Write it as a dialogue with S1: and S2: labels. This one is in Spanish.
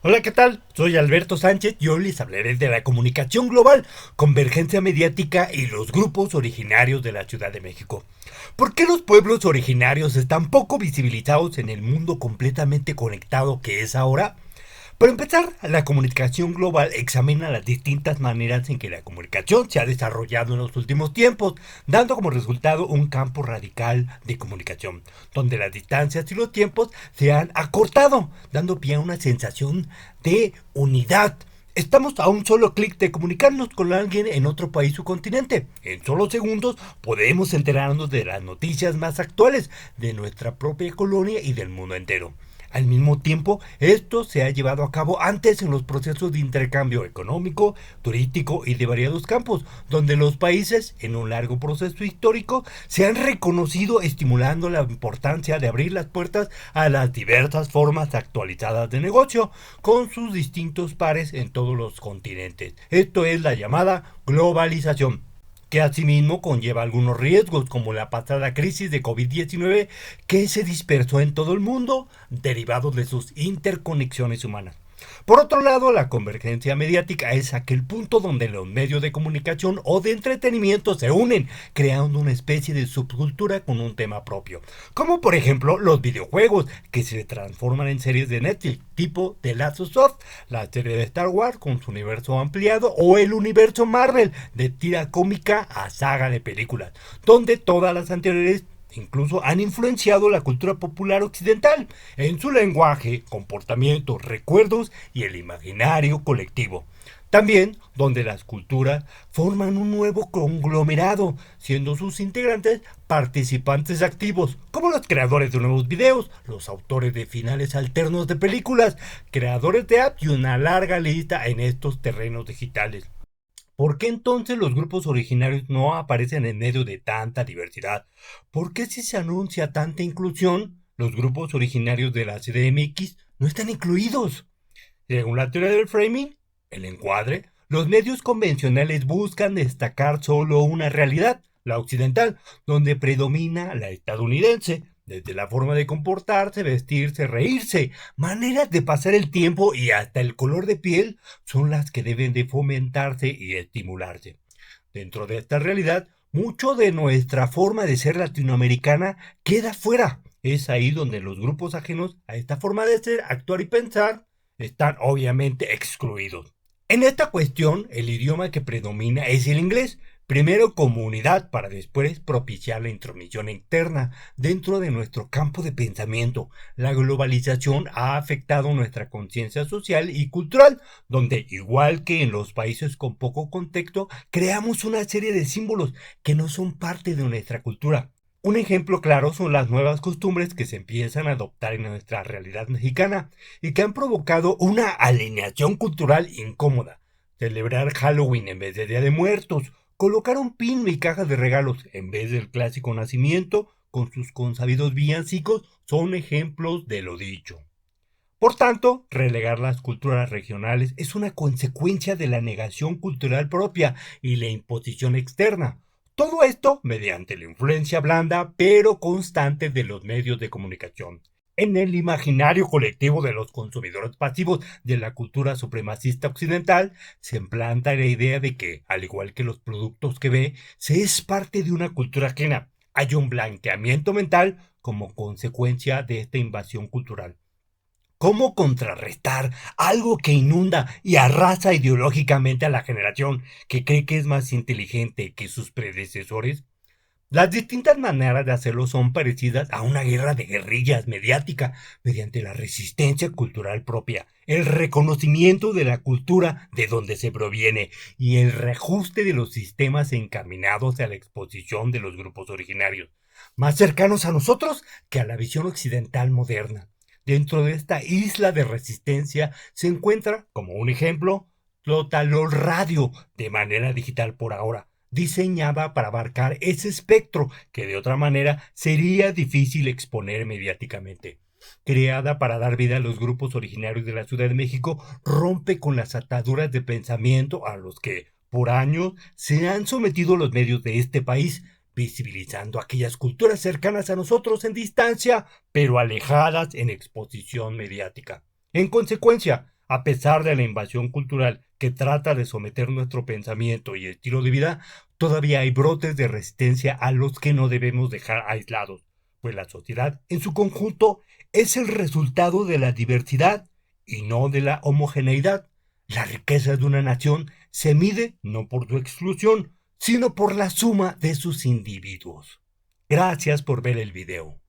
S1: Hola, ¿qué tal? Soy Alberto Sánchez y hoy les hablaré de la comunicación global, convergencia mediática y los grupos originarios de la Ciudad de México. ¿Por qué los pueblos originarios están poco visibilizados en el mundo completamente conectado que es ahora? Para empezar, la comunicación global examina las distintas maneras en que la comunicación se ha desarrollado en los últimos tiempos, dando como resultado un campo radical de comunicación, donde las distancias y los tiempos se han acortado, dando pie a una sensación de unidad. Estamos a un solo clic de comunicarnos con alguien en otro país o continente. En solo segundos podemos enterarnos de las noticias más actuales de nuestra propia colonia y del mundo entero. Al mismo tiempo, esto se ha llevado a cabo antes en los procesos de intercambio económico, turístico y de variados campos, donde los países, en un largo proceso histórico, se han reconocido estimulando la importancia de abrir las puertas a las diversas formas actualizadas de negocio con sus distintos pares en todos los continentes. Esto es la llamada globalización, que asimismo conlleva algunos riesgos como la pasada crisis de COVID-19 que se dispersó en todo el mundo derivados de sus interconexiones humanas. Por otro lado, la convergencia mediática es aquel punto donde los medios de comunicación o de entretenimiento se unen, creando una especie de subcultura con un tema propio, como por ejemplo los videojuegos, que se transforman en series de Netflix, tipo The Last of Us, la serie de Star Wars con su universo ampliado, o el universo Marvel, de tira cómica a saga de películas, donde todas las anteriores incluso han influenciado la cultura popular occidental en su lenguaje, comportamientos, recuerdos y el imaginario colectivo. También donde las culturas forman un nuevo conglomerado, siendo sus integrantes participantes activos, como los creadores de nuevos videos, los autores de finales alternos de películas, creadores de apps y una larga lista en estos terrenos digitales. ¿Por qué entonces los grupos originarios no aparecen en medio de tanta diversidad? ¿Por qué si se anuncia tanta inclusión, los grupos originarios de la CDMX no están incluidos? Según la teoría del framing, el encuadre, los medios convencionales buscan destacar solo una realidad, la occidental, donde predomina la estadounidense, desde la forma de comportarse, vestirse, reírse, maneras de pasar el tiempo y hasta el color de piel son las que deben de fomentarse y estimularse. Dentro de esta realidad, mucho de nuestra forma de ser latinoamericana queda fuera. Es ahí donde los grupos ajenos a esta forma de ser, actuar y pensar están obviamente excluidos. En esta cuestión, el idioma que predomina es el inglés, primero como unidad para después propiciar la intromisión interna dentro de nuestro campo de pensamiento. La globalización ha afectado nuestra conciencia social y cultural, donde igual que en los países con poco contexto, creamos una serie de símbolos que no son parte de nuestra cultura. Un ejemplo claro son las nuevas costumbres que se empiezan a adoptar en nuestra realidad mexicana y que han provocado una alineación cultural incómoda. Celebrar Halloween en vez de Día de Muertos, colocar un pin y cajas de regalos en vez del clásico nacimiento con sus consabidos villancicos son ejemplos de lo dicho. Por tanto, relegar las culturas regionales es una consecuencia de la negación cultural propia y la imposición externa. Todo esto mediante la influencia blanda pero constante de los medios de comunicación. En el imaginario colectivo de los consumidores pasivos de la cultura supremacista occidental se implanta la idea de que, al igual que los productos que ve, se es parte de una cultura ajena. Hay un blanqueamiento mental como consecuencia de esta invasión cultural. ¿Cómo contrarrestar algo que inunda y arrasa ideológicamente a la generación que cree que es más inteligente que sus predecesores? Las distintas maneras de hacerlo son parecidas a una guerra de guerrillas mediática mediante la resistencia cultural propia, el reconocimiento de la cultura de donde se proviene y el reajuste de los sistemas encaminados a la exposición de los grupos originarios, más cercanos a nosotros que a la visión occidental moderna. Dentro de esta isla de resistencia se encuentra, como un ejemplo, Totalor Radio, de manera digital por ahora, diseñada para abarcar ese espectro que de otra manera sería difícil exponer mediáticamente. Creada para dar vida a los grupos originarios de la Ciudad de México, rompe con las ataduras de pensamiento a los que, por años, se han sometido los medios de este país, visibilizando aquellas culturas cercanas a nosotros en distancia, pero alejadas en exposición mediática. En consecuencia, A pesar de la invasión cultural que trata de someter nuestro pensamiento y estilo de vida, todavía hay brotes de resistencia a los que no debemos dejar aislados, pues la sociedad en su conjunto es el resultado de la diversidad y no de la homogeneidad. La riqueza de una nación se mide no por su exclusión, sino por la suma de sus individuos. Gracias por ver el video.